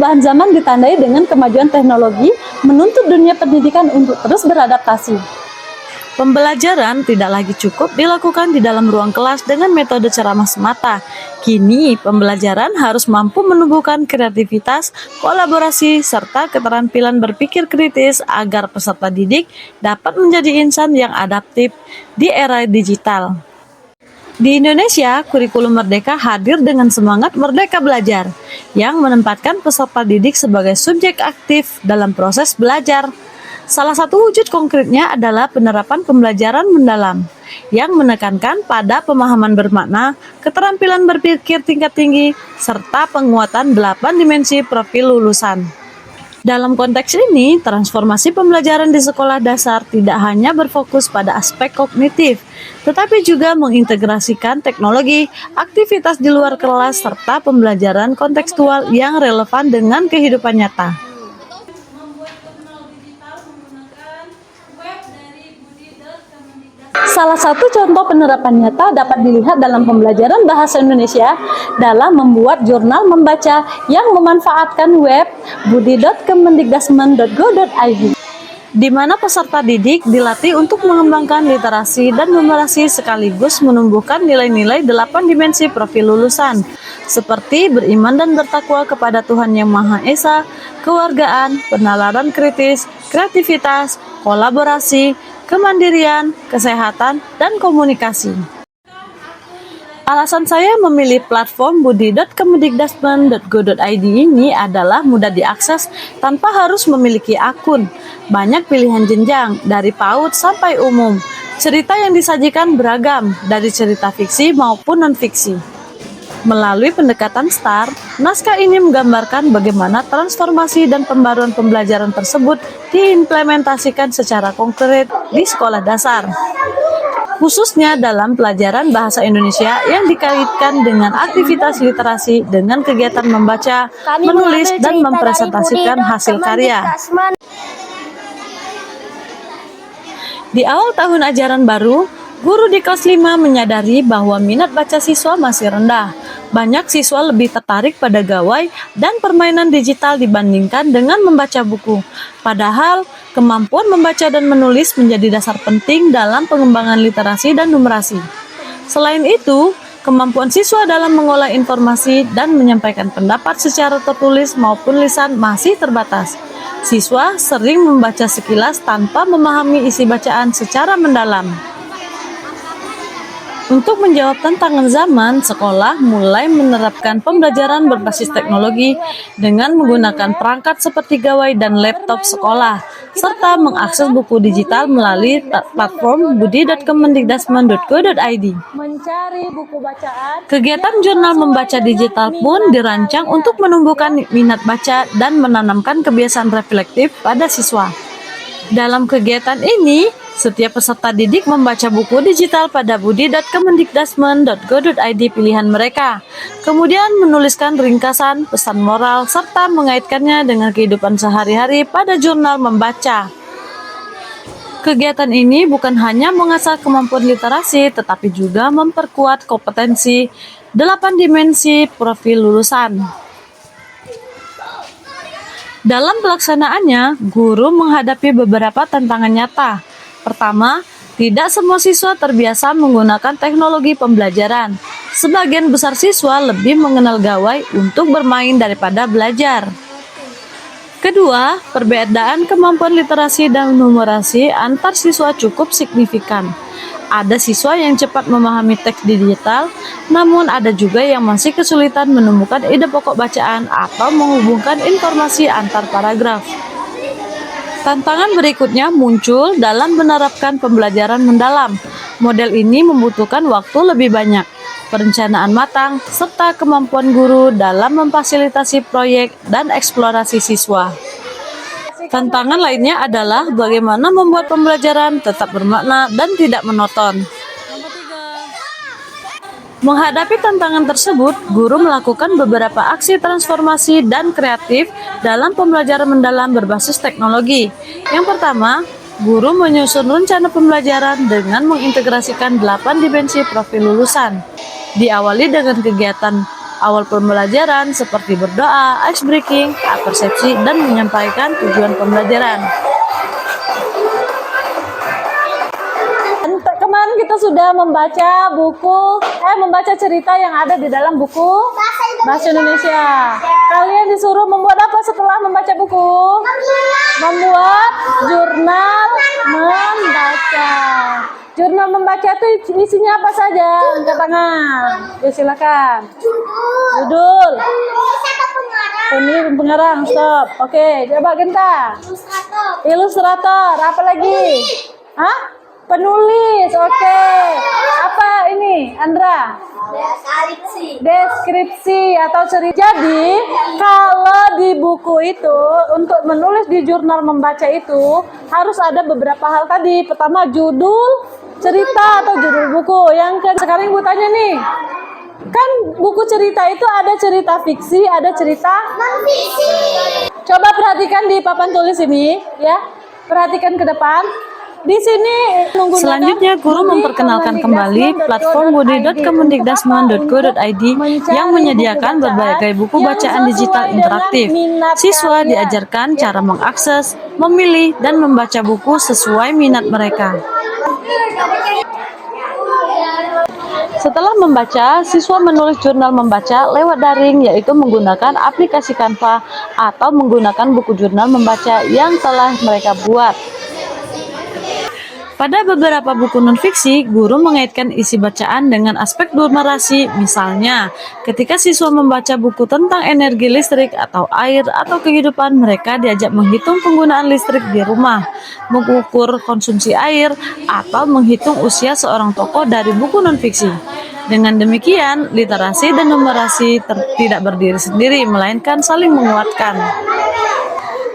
perubahan zaman ditandai dengan kemajuan teknologi menuntut dunia pendidikan untuk terus beradaptasi. Pembelajaran tidak lagi cukup dilakukan di dalam ruang kelas dengan metode ceramah semata. Kini, pembelajaran harus mampu menumbuhkan kreativitas, kolaborasi, serta keterampilan berpikir kritis agar peserta didik dapat menjadi insan yang adaptif di era digital. Di Indonesia, kurikulum Merdeka hadir dengan semangat merdeka belajar yang menempatkan peserta didik sebagai subjek aktif dalam proses belajar. Salah satu wujud konkretnya adalah penerapan pembelajaran mendalam yang menekankan pada pemahaman bermakna, keterampilan berpikir tingkat tinggi, serta penguatan 8 dimensi profil lulusan. Dalam konteks ini, transformasi pembelajaran di sekolah dasar tidak hanya berfokus pada aspek kognitif, tetapi juga mengintegrasikan teknologi, aktivitas di luar kelas, serta pembelajaran kontekstual yang relevan dengan kehidupan nyata. Salah satu contoh penerapan nyata dapat dilihat dalam pembelajaran bahasa Indonesia dalam membuat jurnal membaca yang memanfaatkan web budi.kemendikdasmen.go.id, di mana peserta didik dilatih untuk mengembangkan literasi dan numerasi sekaligus menumbuhkan nilai-nilai 8 dimensi profil lulusan, seperti beriman dan bertakwa kepada Tuhan Yang Maha Esa, kewargaan, penalaran kritis, kreativitas, kolaborasi, kemandirian, kesehatan, dan komunikasi. Alasan saya memilih platform budi.kemendikdasmen.go.id ini adalah mudah diakses tanpa harus memiliki akun. Banyak pilihan jenjang, dari PAUD sampai umum. Cerita yang disajikan beragam, dari cerita fiksi maupun non-fiksi. Melalui pendekatan STAR, naskah ini menggambarkan bagaimana transformasi dan pembaruan pembelajaran tersebut diimplementasikan secara konkret di sekolah dasar, khususnya dalam pelajaran bahasa Indonesia yang dikaitkan dengan aktivitas literasi dengan kegiatan membaca, menulis, dan mempresentasikan hasil karya. Di awal tahun ajaran baru, guru di kelas 5 menyadari bahwa minat baca siswa masih rendah. Banyak siswa lebih tertarik pada gawai dan permainan digital dibandingkan dengan membaca buku. Padahal, kemampuan membaca dan menulis menjadi dasar penting dalam pengembangan literasi dan numerasi. Selain itu, kemampuan siswa dalam mengolah informasi dan menyampaikan pendapat secara tertulis maupun lisan masih terbatas. Siswa sering membaca sekilas tanpa memahami isi bacaan secara mendalam. Untuk menjawab tantangan zaman, sekolah mulai menerapkan pembelajaran berbasis teknologi dengan menggunakan perangkat seperti gawai dan laptop sekolah, serta mengakses buku digital melalui platform budi.kemendikdasmen.go.id. Kegiatan jurnal membaca digital pun dirancang untuk menumbuhkan minat baca dan menanamkan kebiasaan reflektif pada siswa. Dalam kegiatan ini, setiap peserta didik membaca buku digital pada budi.kemendikdasmen.go.id pilihan mereka, kemudian menuliskan ringkasan, pesan moral, serta mengaitkannya dengan kehidupan sehari-hari pada jurnal membaca. Kegiatan ini bukan hanya mengasah kemampuan literasi, tetapi juga memperkuat kompetensi 8 dimensi profil lulusan. Dalam pelaksanaannya, guru menghadapi beberapa tantangan nyata. Pertama, tidak semua siswa terbiasa menggunakan teknologi pembelajaran. Sebagian besar siswa lebih mengenal gawai untuk bermain daripada belajar. Kedua, perbedaan kemampuan literasi dan numerasi antar siswa cukup signifikan. Ada siswa yang cepat memahami teks digital, namun ada juga yang masih kesulitan menemukan ide pokok bacaan atau menghubungkan informasi antar paragraf. Tantangan berikutnya muncul dalam menerapkan pembelajaran mendalam. Model ini membutuhkan waktu lebih banyak, perencanaan matang, serta kemampuan guru dalam memfasilitasi proyek dan eksplorasi siswa. Tantangan lainnya adalah bagaimana membuat pembelajaran tetap bermakna dan tidak monoton. Menghadapi tantangan tersebut, guru melakukan beberapa aksi transformasi dan kreatif dalam pembelajaran mendalam berbasis teknologi. Yang pertama, guru menyusun rencana pembelajaran dengan mengintegrasikan 8 dimensi profil lulusan. Diawali dengan kegiatan awal pembelajaran seperti berdoa, ice breaking, persepsi, dan menyampaikan tujuan pembelajaran. Kemarin kita sudah membaca cerita yang ada di dalam buku Bahasa Indonesia. Kalian disuruh membuat apa setelah membaca buku? Membuat jurnal membaca. Jurnal membaca itu isinya apa saja? Angkat tangan. Ya, silakan. Judul. Pengarang. Stop. Oke, coba Genta. Ilustrator. Apa lagi? Hah? Penulis. Oke. Apa ini, Andra? Deskripsi atau cerita. Jadi, kalau di buku itu untuk menulis di jurnal membaca itu harus ada beberapa hal tadi. Pertama, judul cerita atau judul buku. Sekarang Ibu tanya nih. Kan buku cerita itu ada cerita fiksi, ada cerita non-fiksi. Coba perhatikan di papan tulis ini, ya. Perhatikan ke depan. Di sini selanjutnya guru memperkenalkan kembali platform budi.kemendikdasmen.go.id yang menyediakan berbagai buku bacaan digital interaktif. Siswa diajarkan cara mengakses, memilih, dan membaca buku sesuai minat mereka. Setelah membaca, siswa menulis jurnal membaca lewat daring, yaitu menggunakan aplikasi Canva atau menggunakan buku jurnal membaca yang telah mereka buat. Pada beberapa buku non-fiksi, guru mengaitkan isi bacaan dengan aspek narasi. Misalnya, ketika siswa membaca buku tentang energi listrik atau air atau kehidupan, mereka diajak menghitung penggunaan listrik di rumah, mengukur konsumsi air, atau menghitung usia seorang tokoh dari buku non-fiksi. Dengan demikian, literasi dan numerasi tidak berdiri sendiri, melainkan saling menguatkan.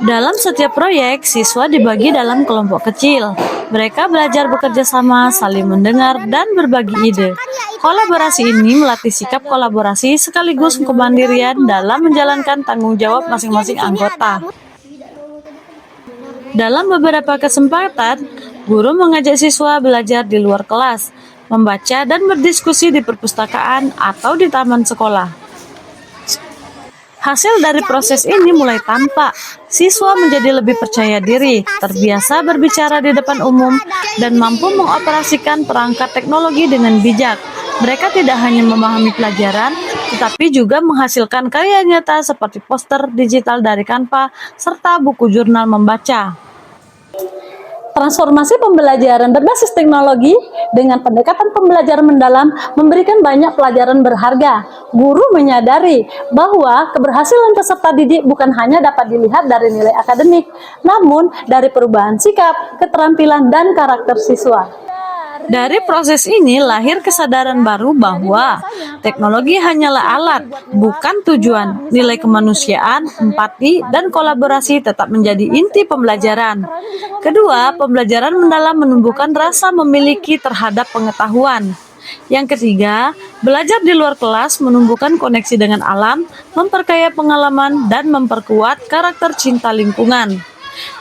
Dalam setiap proyek, siswa dibagi dalam kelompok kecil. Mereka belajar bekerja sama, saling mendengar, dan berbagi ide. Kolaborasi ini melatih sikap kolaborasi sekaligus kemandirian dalam menjalankan tanggung jawab masing-masing anggota. Dalam beberapa kesempatan, guru mengajak siswa belajar di luar kelas, membaca dan berdiskusi di perpustakaan atau di taman sekolah. Hasil dari proses ini mulai tampak. Siswa menjadi lebih percaya diri, terbiasa berbicara di depan umum, dan mampu mengoperasikan perangkat teknologi dengan bijak. Mereka tidak hanya memahami pelajaran, tetapi juga menghasilkan karya nyata seperti poster digital dari Canva, serta buku jurnal membaca. Transformasi pembelajaran berbasis teknologi dengan pendekatan pembelajaran mendalam memberikan banyak pelajaran berharga. Guru menyadari bahwa keberhasilan peserta didik bukan hanya dapat dilihat dari nilai akademik, namun dari perubahan sikap, keterampilan, dan karakter siswa. Dari proses ini lahir kesadaran baru bahwa teknologi hanyalah alat, bukan tujuan. Nilai kemanusiaan, empati, dan kolaborasi tetap menjadi inti pembelajaran. Kedua, pembelajaran mendalam menumbuhkan rasa memiliki terhadap pengetahuan. Yang ketiga, belajar di luar kelas menumbuhkan koneksi dengan alam, memperkaya pengalaman, dan memperkuat karakter cinta lingkungan.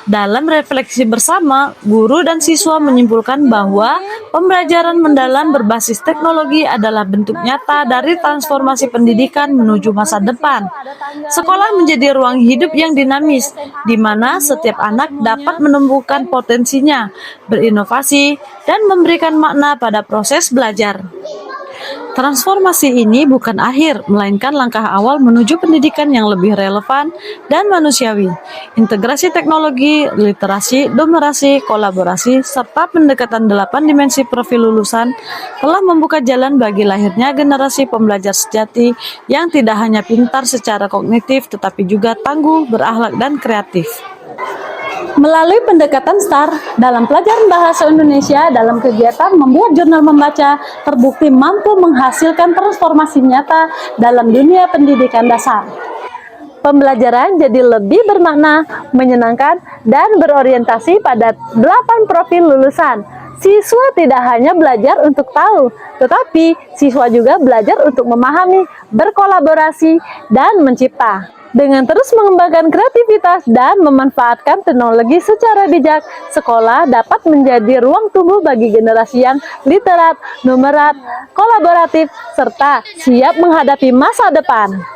Dalam refleksi bersama, guru dan siswa menyimpulkan bahwa pembelajaran mendalam berbasis teknologi adalah bentuk nyata dari transformasi pendidikan menuju masa depan. Sekolah menjadi ruang hidup yang dinamis, di mana setiap anak dapat menumbuhkan potensinya, berinovasi, dan memberikan makna pada proses belajar. Transformasi ini bukan akhir, melainkan langkah awal menuju pendidikan yang lebih relevan dan manusiawi. Integrasi teknologi, literasi, numerasi, kolaborasi, serta pendekatan 8 dimensi profil lulusan telah membuka jalan bagi lahirnya generasi pembelajar sejati yang tidak hanya pintar secara kognitif, tetapi juga tangguh, berakhlak, dan kreatif. Melalui pendekatan STAR dalam pelajaran bahasa Indonesia dalam kegiatan membuat jurnal membaca, terbukti mampu menghasilkan transformasi nyata dalam dunia pendidikan dasar. Pembelajaran jadi lebih bermakna, menyenangkan, dan berorientasi pada 8 profil lulusan. Siswa tidak hanya belajar untuk tahu, tetapi siswa juga belajar untuk memahami, berkolaborasi, dan mencipta. Dengan terus mengembangkan kreativitas dan memanfaatkan teknologi secara bijak, sekolah dapat menjadi ruang tumbuh bagi generasi yang literat, numerat, kolaboratif, serta siap menghadapi masa depan.